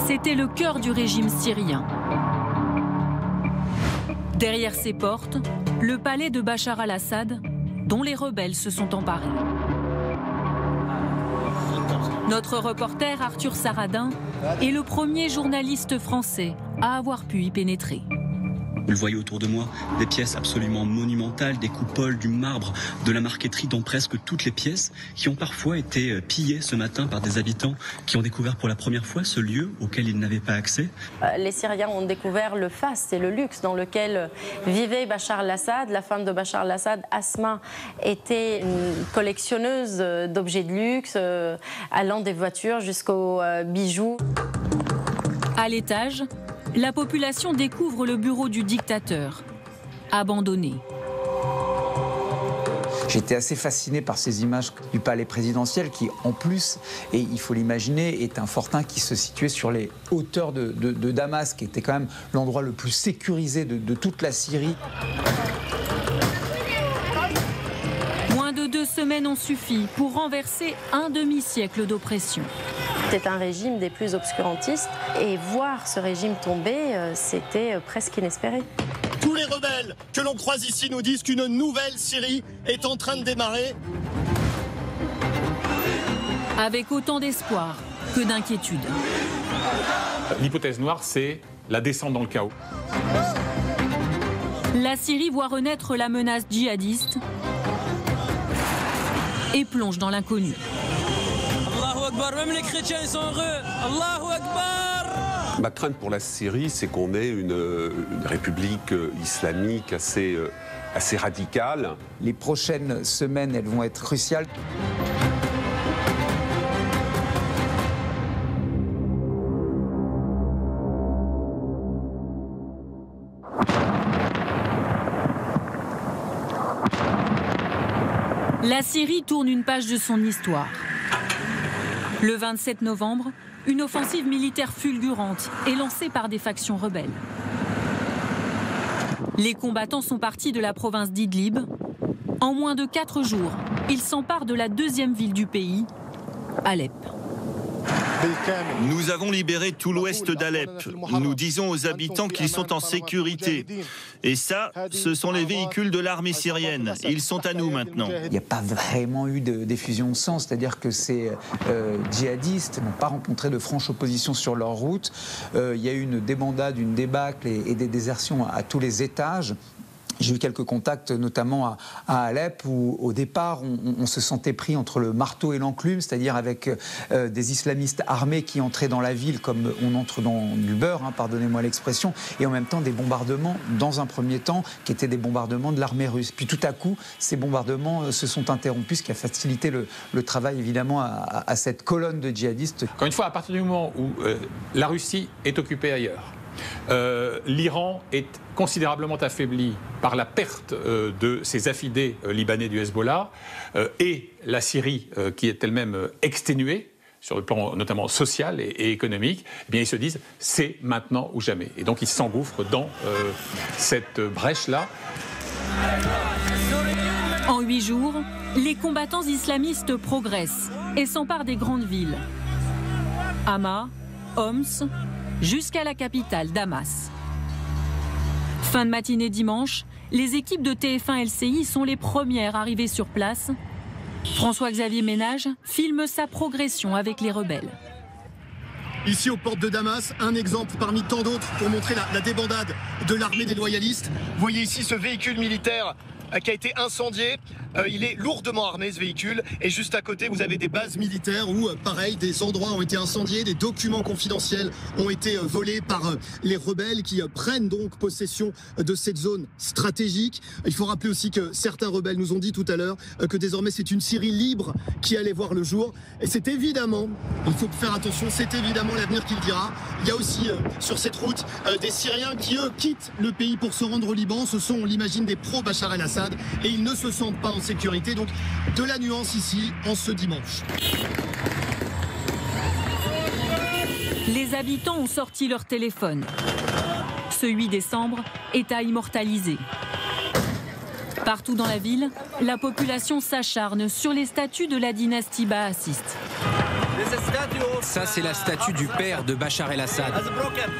C'était le cœur du régime syrien. Derrière ses portes, le palais de Bachar al-Assad, dont les rebelles se sont emparés. Notre reporter Arthur Saradin est le premier journaliste français à avoir pu y pénétrer. Vous le voyez autour de moi, des pièces absolument monumentales, des coupoles, du marbre, de la marqueterie dans presque toutes les pièces qui ont parfois été pillées ce matin par des habitants qui ont découvert pour la première fois ce lieu auquel ils n'avaient pas accès. Les Syriens ont découvert le faste et le luxe dans lequel vivait Bachar al-Assad. La femme de Bachar al-Assad, Asma, était une collectionneuse d'objets de luxe, allant des voitures jusqu'aux bijoux. À l'étage, la population découvre le bureau du dictateur, abandonné. J'étais assez fasciné par ces images du palais présidentiel qui, en plus, et il faut l'imaginer, est un fortin qui se situait sur les hauteurs de Damas, qui était quand même l'endroit le plus sécurisé de toute la Syrie. Moins de 2 semaines ont suffi pour renverser un demi-siècle d'oppression. C'était un régime des plus obscurantistes et voir ce régime tomber, c'était presque inespéré. Tous les rebelles que l'on croise ici nous disent qu'une nouvelle Syrie est en train de démarrer. Avec autant d'espoir que d'inquiétude. L'hypothèse noire, c'est la descente dans le chaos. La Syrie voit renaître la menace djihadiste et plonge dans l'inconnu. Même les chrétiens ils sont heureux. Allahu Akbar. Ma crainte pour la Syrie, c'est qu'on ait une république islamique assez radicale. Les prochaines semaines, elles vont être cruciales. La Syrie tourne une page de son histoire. Le 27 novembre, une offensive militaire fulgurante est lancée par des factions rebelles. Les combattants sont partis de la province d'Idlib. En moins de 4 jours, ils s'emparent de la deuxième ville du pays, Alep. Nous avons libéré tout l'ouest d'Alep. Nous disons aux habitants qu'ils sont en sécurité. Et ça, ce sont les véhicules de l'armée syrienne. Ils sont à nous maintenant. Il n'y a pas vraiment eu d'effusion de sang, c'est-à-dire que ces djihadistes n'ont pas rencontré de franche opposition sur leur route. Il y a eu une débandade, une débâcle et des désertions à tous les étages. J'ai eu quelques contacts, notamment à Alep, où au départ, on se sentait pris entre le marteau et l'enclume, c'est-à-dire avec des islamistes armés qui entraient dans la ville comme on entre dans du beurre, pardonnez-moi l'expression, et en même temps des bombardements, dans un premier temps, qui étaient des bombardements de l'armée russe. Puis tout à coup, ces bombardements se sont interrompus, ce qui a facilité le travail, évidemment, à cette colonne de djihadistes. Encore une fois, à partir du moment où la Russie est occupée ailleurs, l'Iran est considérablement affaibli par la perte de ses affidés libanais du Hezbollah et la Syrie qui est elle-même exténuée sur le plan notamment social et économique, eh bien ils se disent c'est maintenant ou jamais. Et donc ils s'engouffrent dans cette brèche-là. En 8 jours, les combattants islamistes progressent et s'emparent des grandes villes. Hama, Homs, jusqu'à la capitale, Damas. Fin de matinée dimanche, les équipes de TF1 LCI sont les premières arrivées sur place. François-Xavier Ménage filme sa progression avec les rebelles. Ici aux portes de Damas, un exemple parmi tant d'autres pour montrer la débandade de l'armée des loyalistes. Vous voyez ici ce véhicule militaire qui a été incendié. Il est lourdement armé, ce véhicule. Et juste à côté, vous avez des bases militaires où, pareil, des endroits ont été incendiés, des documents confidentiels ont été volés par les rebelles qui prennent donc possession de cette zone stratégique. Il faut rappeler aussi que certains rebelles nous ont dit tout à l'heure que désormais c'est une Syrie libre qui allait voir le jour. Et c'est évidemment, il faut faire attention, c'est évidemment l'avenir qui le dira. Il y a aussi sur cette route des Syriens qui, eux, quittent le pays pour se rendre au Liban. Ce sont, on l'imagine, des pro-Bachar el-Assad et ils ne se sentent pas en sécurité. Donc de la nuance ici en ce dimanche. Les habitants ont sorti leur téléphone. Ce 8 décembre est à immortaliser. Partout dans la ville, la population s'acharne sur les statues de la dynastie baasiste. Ça, c'est la statue du père de Bachar el-Assad.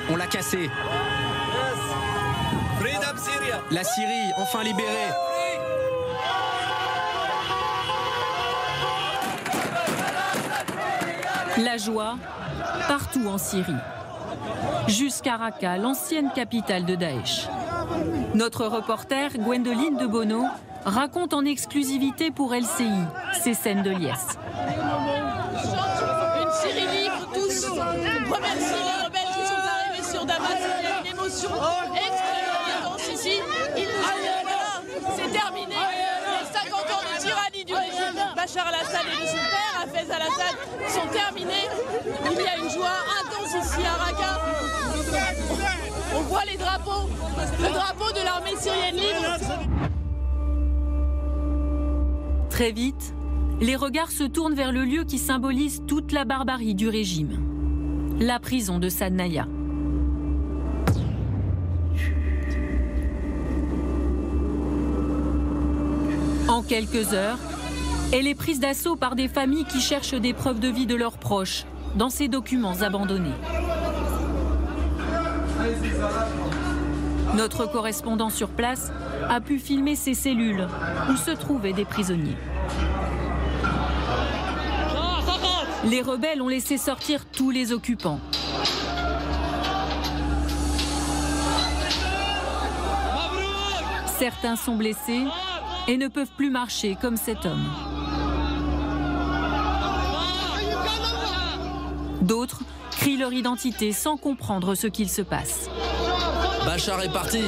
On l'a cassée. La Syrie, enfin libérée. La joie, partout en Syrie. Jusqu'à Raqqa, l'ancienne capitale de Daesh. Notre reporter Gwendoline de Bono raconte en exclusivité pour LCI ces scènes de liesse. Une Syrie libre, tous. On remercie les rebelles qui sont arrivés sur Damas. Il y a une émotion extrêmement intense ici. Ils nous ont dit, c'est terminé. Les 50 ans de tyrannie du régime Bachar el-Assad et de son père, Hafez al-Assad, sont terminés. Il y a une joie intense ici à Raqqa. On voit les drapeaux, le drapeau de l'armée syrienne libre. Très vite, les regards se tournent vers le lieu qui symbolise toute la barbarie du régime, la prison de Sadnaya. En quelques heures, elle est prise d'assaut par des familles qui cherchent des preuves de vie de leurs proches dans ces documents abandonnés. Notre correspondant sur place a pu filmer ces cellules où se trouvaient des prisonniers. Les rebelles ont laissé sortir tous les occupants. Certains sont blessés et ne peuvent plus marcher comme cet homme. D'autres crient leur identité sans comprendre ce qu'il se passe. Bachar est parti.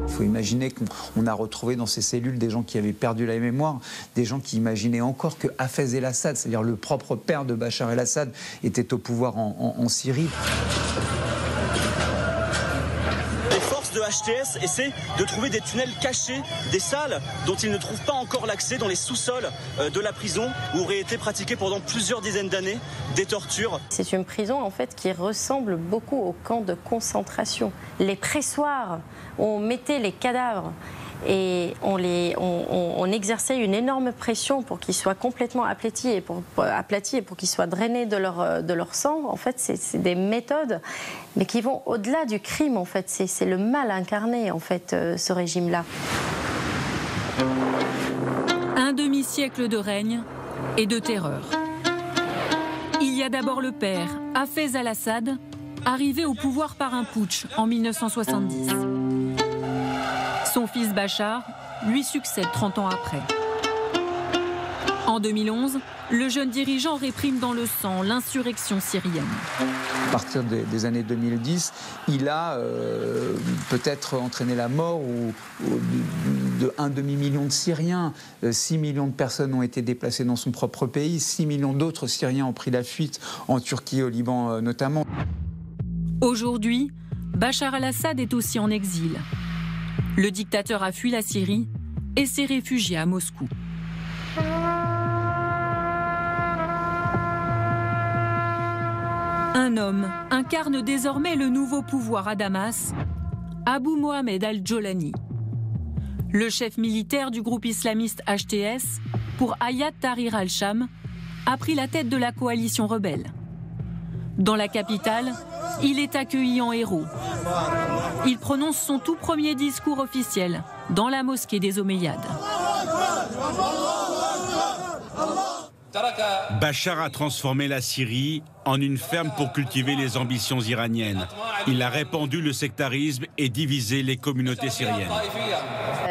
Il faut imaginer qu'on a retrouvé dans ces cellules des gens qui avaient perdu la mémoire, des gens qui imaginaient encore que Hafez el-Assad, c'est-à-dire le propre père de Bachar el-Assad, était au pouvoir en Syrie. De HTS essaie de trouver des tunnels cachés, des salles dont ils ne trouvent pas encore l'accès dans les sous-sols de la prison où auraient été pratiquées pendant plusieurs dizaines d'années des tortures. C'est une prison en fait qui ressemble beaucoup au camp de concentration. Les pressoirs où on mettait les cadavres et on exerçait une énorme pression pour qu'ils soient complètement aplatis et pour qu'ils soient drainés de leur sang. En fait, c'est des méthodes, mais qui vont au-delà du crime. En fait, c'est le mal incarné. En fait, ce régime-là. Un demi-siècle de règne et de terreur. Il y a d'abord le père, Hafez al-Assad, arrivé au pouvoir par un putsch en 1970. Son fils Bachar lui succède 30 ans après. En 2011, le jeune dirigeant réprime dans le sang l'insurrection syrienne. À partir des années 2010, il a peut-être entraîné la mort de 1 demi-million de Syriens. 6 millions de personnes ont été déplacées dans son propre pays. 6 millions d'autres Syriens ont pris la fuite en Turquie et au Liban notamment. Aujourd'hui, Bachar el-Assad est aussi en exil. Le dictateur a fui la Syrie et s'est réfugié à Moscou. Un homme incarne désormais le nouveau pouvoir à Damas, Abu Mohamed al-Jolani. Le chef militaire du groupe islamiste HTS, pour Hayat Tahrir al-Sham, a pris la tête de la coalition rebelle. Dans la capitale, il est accueilli en héros. Il prononce son tout premier discours officiel dans la mosquée des Omeyyades. Bachar a transformé la Syrie en une ferme pour cultiver les ambitions iraniennes. Il a répandu le sectarisme et divisé les communautés syriennes.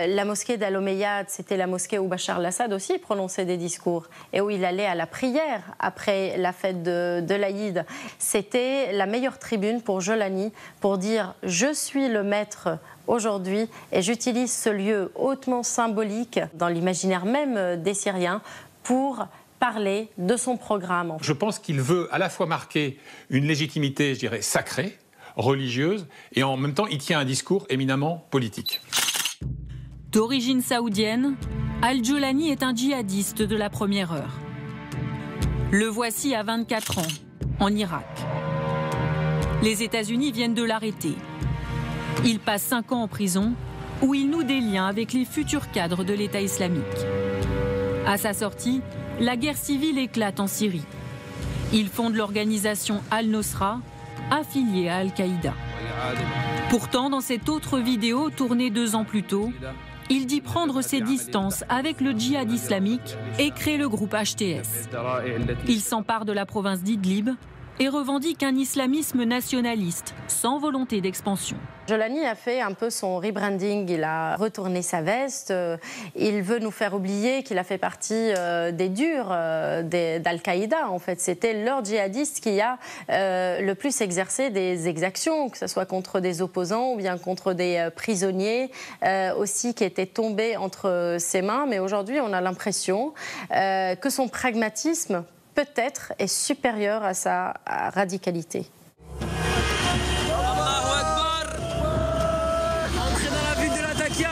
La mosquée d'Al-Omeyyade, c'était la mosquée où Bachar el-Assad aussi prononçait des discours et où il allait à la prière après la fête de l'Aïd. C'était la meilleure tribune pour Jolani pour dire « Je suis le maître aujourd'hui et j'utilise ce lieu hautement symbolique dans l'imaginaire même des Syriens pour parler de son programme. » Je pense qu'il veut à la fois marquer une légitimité, je dirais, sacrée, religieuse, et en même temps, il tient un discours éminemment politique. D'origine saoudienne, al-Jolani est un djihadiste de la première heure. Le voici à 24 ans, en Irak. Les États-Unis viennent de l'arrêter. Il passe 5 ans en prison, où il noue des liens avec les futurs cadres de l'État islamique. À sa sortie, la guerre civile éclate en Syrie. Il fonde l'organisation Al-Nosra, affiliée à Al-Qaïda. Pourtant, dans cette autre vidéo tournée 2 ans plus tôt, il dit prendre ses distances avec le djihad islamique et crée le groupe HTS. Il s'empare de la province d'Idlib et revendique un islamisme nationaliste, sans volonté d'expansion. Jolani a fait un peu son rebranding, il a retourné sa veste, il veut nous faire oublier qu'il a fait partie des durs d'Al-Qaïda. En fait, c'était leur djihadiste qui a le plus exercé des exactions, que ce soit contre des opposants ou bien contre des prisonniers aussi qui étaient tombés entre ses mains. Mais aujourd'hui, on a l'impression que son pragmatisme peut-être est supérieur à sa radicalité. Allahu Akbar. Entrée dans la ville de Latakia,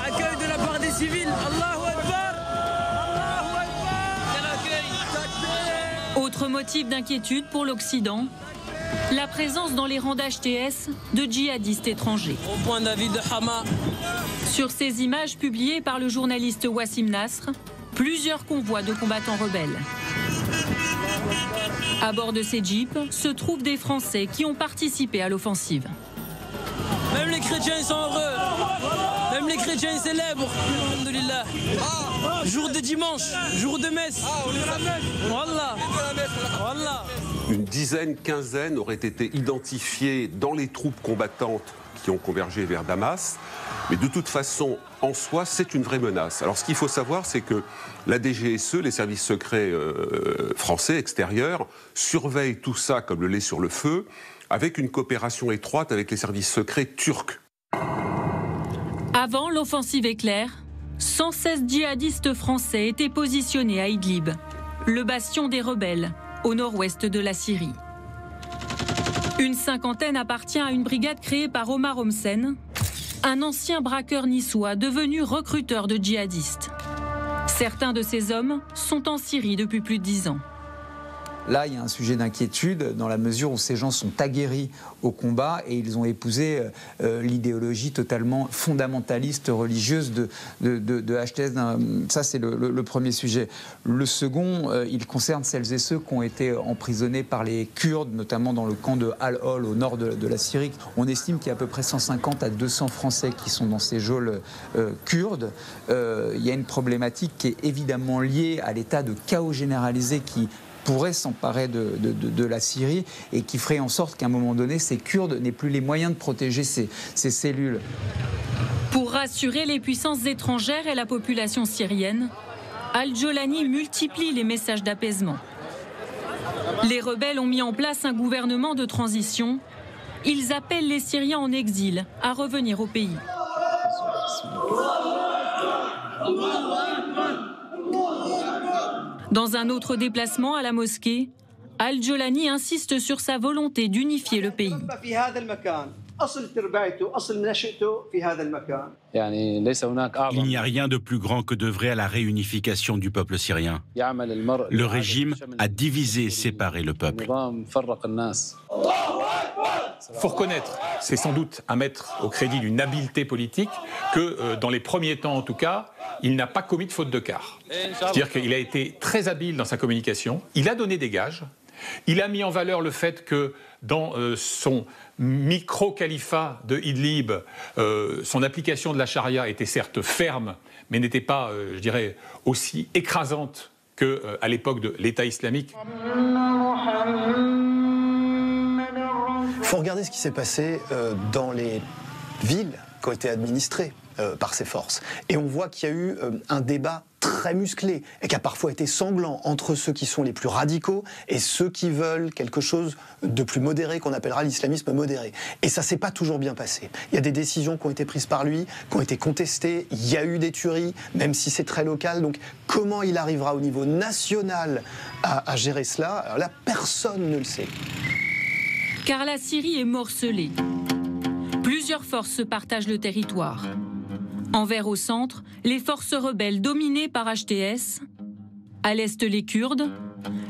accueil de la part des civils. Allahu Akbar. Allahu Akbar. Quel accueil. Autre motif d'inquiétude pour l'Occident, la présence dans les rangs d'HTS de djihadistes étrangers. Au point de la ville de Hama. Sur ces images publiées par le journaliste Wassim Nasr, plusieurs convois de combattants rebelles. À bord de ces jeeps se trouvent des Français qui ont participé à l'offensive. Même les chrétiens ils sont heureux. Même les chrétiens ils célèbrent. Alhamdulillah. Jour de dimanche, jour de messe. Wallah. Wallah. Une dizaine, quinzaine auraient été identifiés dans les troupes combattantes qui ont convergé vers Damas. Mais de toute façon, en soi, c'est une vraie menace. Alors ce qu'il faut savoir, c'est que la DGSE, les services secrets français extérieurs, surveillent tout ça comme le lait sur le feu, avec une coopération étroite avec les services secrets turcs. Avant l'offensive éclair, 116 djihadistes français étaient positionnés à Idlib, le bastion des rebelles, au nord-ouest de la Syrie. Une cinquantaine appartient à une brigade créée par Omar Homsen, un ancien braqueur niçois devenu recruteur de djihadistes. Certains de ces hommes sont en Syrie depuis plus de 10 ans. Là, il y a un sujet d'inquiétude dans la mesure où ces gens sont aguerris au combat et ils ont épousé l'idéologie totalement fondamentaliste religieuse de HTS. Ça, c'est le premier sujet. Le second, il concerne celles et ceux qui ont été emprisonnés par les Kurdes, notamment dans le camp de Al-Hol au nord de la Syrie. On estime qu'il y a à peu près 150 à 200 Français qui sont dans ces geôles kurdes. Il y a une problématique qui est évidemment liée à l'état de chaos généralisé qui pourrait s'emparer de la Syrie et qui ferait en sorte qu'à un moment donné, ces Kurdes n'aient plus les moyens de protéger ces cellules. Pour rassurer les puissances étrangères et la population syrienne, Al-Jolani multiplie les messages d'apaisement. Les rebelles ont mis en place un gouvernement de transition. Ils appellent les Syriens en exil à revenir au pays. Dans un autre déplacement à la mosquée, Al-Jolani insiste sur sa volonté d'unifier le pays. Il n'y a rien de plus grand que d'œuvrer à la réunification du peuple syrien. Le régime a divisé et séparé le peuple. Il faut reconnaître, c'est sans doute à mettre au crédit d'une habileté politique que, dans les premiers temps en tout cas, il n'a pas commis de faute de quart. C'est-à-dire qu'il a été très habile dans sa communication, il a donné des gages, il a mis en valeur le fait que dans son micro-califat de Idlib, son application de la charia était certes ferme, mais n'était pas, je dirais, aussi écrasante qu'à l'époque de l'État islamique. Il faut regarder ce qui s'est passé dans les villes qui ont été administrées par ces forces. Et on voit qu'il y a eu un débat très musclé et qui a parfois été sanglant entre ceux qui sont les plus radicaux et ceux qui veulent quelque chose de plus modéré, qu'on appellera l'islamisme modéré. Et ça ne s'est pas toujours bien passé. Il y a des décisions qui ont été prises par lui, qui ont été contestées, il y a eu des tueries, même si c'est très local. Donc comment il arrivera au niveau national à gérer cela? Alors là, personne ne le sait. Car la Syrie est morcelée. Plusieurs forces se partagent le territoire. Envers au centre, les forces rebelles dominées par HTS. À l'est, les Kurdes.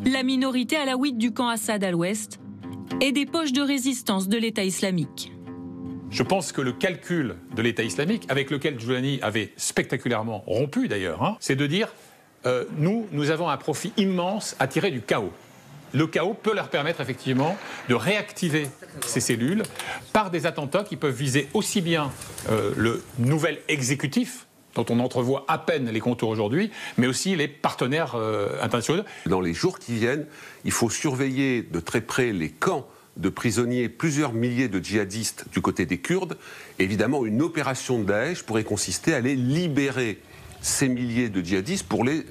La minorité alaouite du camp Assad à l'ouest. Et des poches de résistance de l'État islamique. Je pense que le calcul de l'État islamique, avec lequel Jolani avait spectaculairement rompu d'ailleurs, c'est de dire nous avons un profit immense à tirer du chaos. Le chaos peut leur permettre effectivement de réactiver ces cellules par des attentats qui peuvent viser aussi bien le nouvel exécutif, dont on entrevoit à peine les contours aujourd'hui, mais aussi les partenaires internationaux. Dans les jours qui viennent, il faut surveiller de très près les camps de prisonniers, plusieurs milliers de djihadistes du côté des Kurdes. Évidemment, une opération de Daesh pourrait consister à les libérer, ces milliers de djihadistes, pour les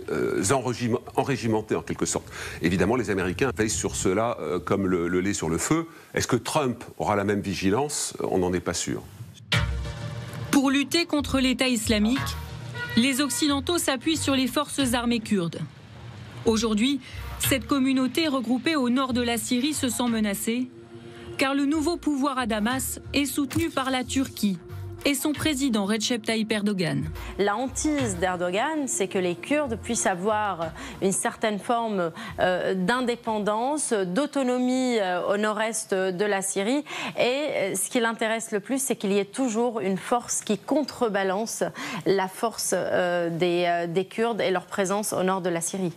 enrégimenter en quelque sorte. Évidemment, les Américains veillent sur cela comme le lait sur le feu. Est-ce que Trump aura la même vigilance? On n'en est pas sûr. Pour lutter contre l'État islamique, les Occidentaux s'appuient sur les forces armées kurdes. Aujourd'hui, cette communauté regroupée au nord de la Syrie se sent menacée, car le nouveau pouvoir à Damas est soutenu par la Turquie et son président Recep Tayyip Erdogan. La hantise d'Erdogan, c'est que les Kurdes puissent avoir une certaine forme d'indépendance, d'autonomie au nord-est de la Syrie. Et ce qui l'intéresse le plus, c'est qu'il y ait toujours une force qui contrebalance la force des Kurdes et leur présence au nord de la Syrie.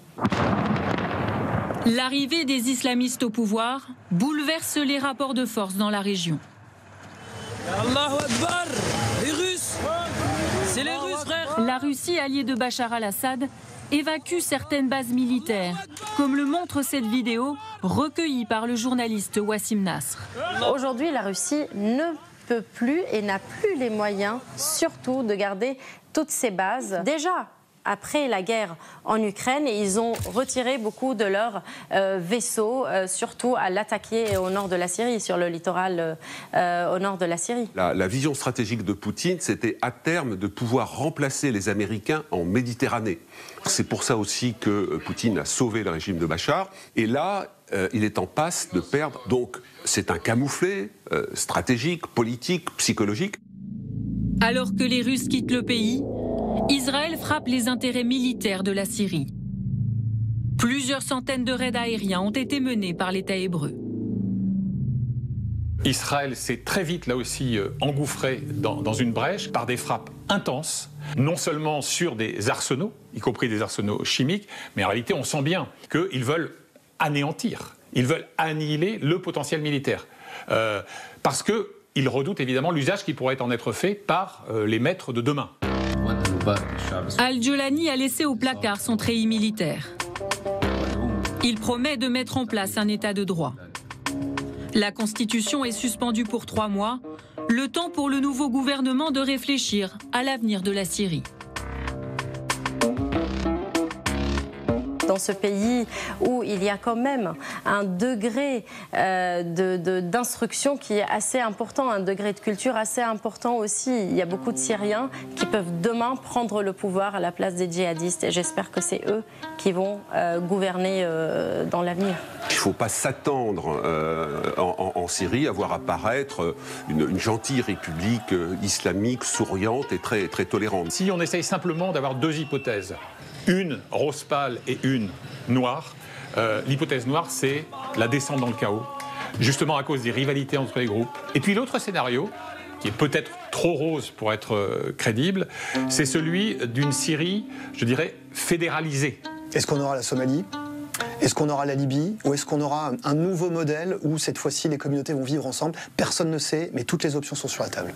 L'arrivée des islamistes au pouvoir bouleverse les rapports de force dans la région. Allahu Akbar, les Russes, c'est les Russes, frère. La Russie, alliée de Bachar al-Assad, évacue certaines bases militaires, comme le montre cette vidéo recueillie par le journaliste Wassim Nasr. Aujourd'hui, la Russie ne peut plus et n'a plus les moyens, surtout, de garder toutes ces bases. Déjà, après la guerre en Ukraine, et ils ont retiré beaucoup de leurs vaisseaux, surtout à l'attaquer au nord de la Syrie, sur le littoral au nord de la Syrie. La vision stratégique de Poutine, c'était à terme de pouvoir remplacer les Américains en Méditerranée. C'est pour ça aussi que Poutine a sauvé le régime de Bachar. Et là, il est en passe de perdre. Donc, c'est un camouflet stratégique, politique, psychologique. Alors que les Russes quittent le pays, Israël frappe les intérêts militaires de la Syrie. Plusieurs centaines de raids aériens ont été menés par l'État hébreu. Israël s'est très vite, là aussi, engouffré dans une brèche par des frappes intenses, non seulement sur des arsenaux, y compris des arsenaux chimiques, mais en réalité, on sent bien qu'ils veulent anéantir, ils veulent annihiler le potentiel militaire. Parce qu'ils redoutent évidemment l'usage qui pourrait en être fait par les maîtres de demain. Al-Jolani a laissé au placard son treillis militaire. Il promet de mettre en place un état de droit. La Constitution est suspendue pour 3 mois, le temps pour le nouveau gouvernement de réfléchir à l'avenir de la Syrie. Dans ce pays où il y a quand même un degré d'instruction qui est assez important, un degré de culture assez important aussi. Il y a beaucoup de Syriens qui peuvent demain prendre le pouvoir à la place des djihadistes. Et j'espère que c'est eux qui vont gouverner dans l'avenir. Il ne faut pas s'attendre en Syrie à voir apparaître une gentille république islamique, souriante et très, très tolérante. Si on essaye simplement d'avoir 2 hypothèses, une rose pâle et une noire, l'hypothèse noire, c'est la descente dans le chaos, justement à cause des rivalités entre les groupes. Et puis l'autre scénario, qui est peut-être trop rose pour être crédible, c'est celui d'une Syrie, je dirais, fédéralisée. Est-ce qu'on aura la Somalie ? Est-ce qu'on aura la Libye? Ou est-ce qu'on aura un nouveau modèle où cette fois-ci les communautés vont vivre ensemble? Personne ne sait, mais toutes les options sont sur la table.